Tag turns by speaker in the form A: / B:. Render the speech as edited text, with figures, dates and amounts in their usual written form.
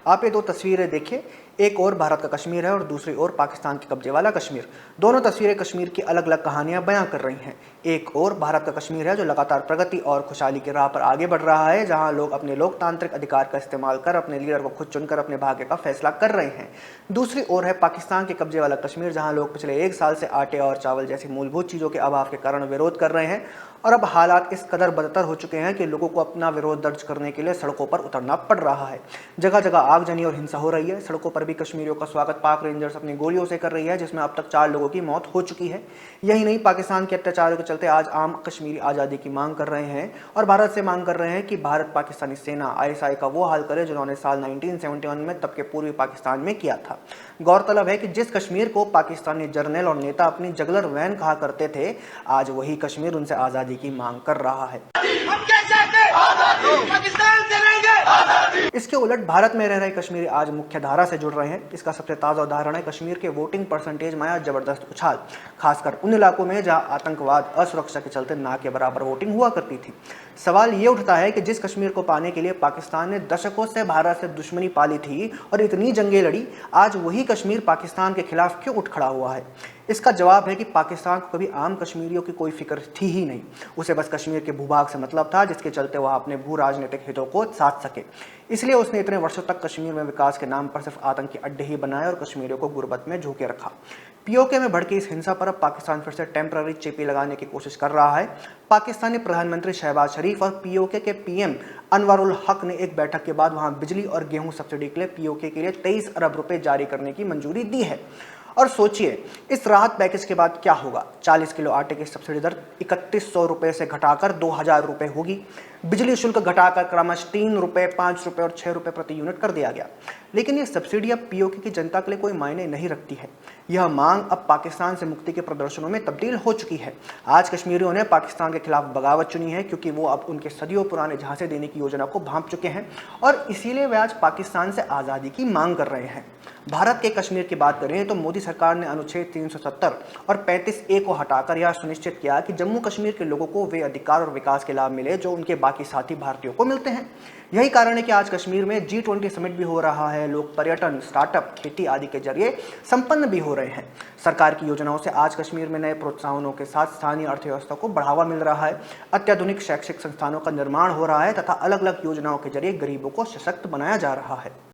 A: आप ये दो तस्वीरें देखिए, एक और भारत का कश्मीर है और दूसरी ओर पाकिस्तान के कब्जे वाला कश्मीर। दोनों तस्वीरें कश्मीर की अलग अलग कहानियां बयां कर रही हैं। एक और भारत का कश्मीर है जो लगातार प्रगति और खुशहाली की राह पर आगे बढ़ रहा है, जहां लोग अपने लोकतांत्रिक अधिकार का इस्तेमाल कर अपने लीडर को खुद चुनकर अपने भाग्य का फैसला कर रहे हैं। दूसरी ओर है पाकिस्तान के कब्जे वाला कश्मीर, जहां लोग पिछले 1 साल से आटे और चावल जैसी मूलभूत चीजों के अभाव के कारण विरोध कर रहे हैं और अब हालात इस कदर बदतर हो चुके हैं कि लोगों को अपना विरोध दर्ज करने के लिए सड़कों पर उतरना पड़ रहा है। जगह जगह आगजनी और हिंसा हो रही है। सड़कों पर भी कश्मीरियों का स्वागत पाक रेंजर्स अपनी गोलियों से कर रही है, जिसमें अब तक 4 लोगों की मौत हो चुकी है। यही नहीं, पाकिस्तान के अत्याचारों के चलते आज आम कश्मीरी आज़ादी की मांग कर रहे हैं और भारत से मांग कर रहे हैं कि भारत पाकिस्तानी सेना ISI का वो हाल करे जिन्होंने साल 1971 में तब के पूर्वी पाकिस्तान में किया था। गौरतलब है कि जिस कश्मीर को पाकिस्तानी जर्नल और नेता अपनी जगलर वैन कहा करते थे, आज वही कश्मीर उनसे आज़ादी की मांग कर रहा है। इसके उलट भारत में रह रहे कश्मीरी आज मुख्य धारा से जुड़ रहे हैं। इसका सबसे ताज़ा उदाहरण है कश्मीर के वोटिंग परसेंटेज में आया जबरदस्त उछाल, खासकर उन इलाकों में जहां आतंकवाद असुरक्षा के चलते ना के बराबर वोटिंग हुआ करती थी। सवाल ये उठता है कि जिस कश्मीर को पाने के लिए पाकिस्तान ने दशकों से भारत से दुश्मनी पाली थी और इतनी जंगें लड़ी, आज वही कश्मीर पाकिस्तान के खिलाफ क्यों उठ खड़ा हुआ है? इसका जवाब है कि पाकिस्तान को कभी आम कश्मीरियों की कोई फिक्र थी ही नहीं। उसे बस कश्मीर के भूभाग से मतलब था, जिसके चलते वह अपने भू राजनीतिक हितों को साध सके। इसलिए उसने इतने वर्षों तक कश्मीर में विकास के नाम पर सिर्फ आतंकी अड्डे ही बनाए और कश्मीरियों को गुर्बत में झोंके रखा। POK में भड़की इस हिंसा पर अब पाकिस्तान फिर से टेम्पररी चेपी लगाने की कोशिश कर रहा है। पाकिस्तानी प्रधानमंत्री शहबाज शरीफ और POK के PM अनवरुल हक ने एक बैठक के बाद वहां बिजली और गेहूं सब्सिडी के लिए POK के लिए 23 अरब रुपए जारी करने की मंजूरी दी है। और सोचिए, इस राहत पैकेज के बाद क्या होगा। 40 किलो आटे की सब्सिडी दर 3100 रुपए से घटाकर 2000 रुपए होगी। बिजली शुल्क घटाकर क्रमश 3 रुपए, 5 रुपए और 6 रुपए प्रति यूनिट कर दिया गया। लेकिन ये सब्सिडी अब POK की जनता के लिए कोई मायने नहीं रखती है। यह मांग अब पाकिस्तान से मुक्ति के प्रदर्शनों में तब्दील हो चुकी है। आज कश्मीरियों ने पाकिस्तान के खिलाफ बगावत चुनी है, क्योंकि वो अब उनके सदियों पुराने झांसे देने की योजना को भांप चुके हैं और इसीलिए वे आज पाकिस्तान से आज़ादी की मांग कर रहे हैं। भारत के कश्मीर की बात करें तो मोदी सरकार ने अनुच्छेद 370 और 35A को हटाकर यह सुनिश्चित किया कि जम्मू कश्मीर के लोगों को वे अधिकार और विकास के लाभ मिले जो उनके बाकी साथी भारतीयों को मिलते हैं। यही कारण है कि आज कश्मीर में G20 समिट भी हो रहा है। लोग पर्यटन, स्टार्टअप, खेती आदि के जरिए संपन्न भी हो रहे हैं। सरकार की योजनाओं से आज कश्मीर में नए प्रोत्साहनों के साथ स्थानीय अर्थव्यवस्था को बढ़ावा मिल रहा है। अत्याधुनिक शैक्षिक संस्थानों का निर्माण हो रहा है तथा अलग अलग योजनाओं के जरिए गरीबों को सशक्त बनाया जा रहा है।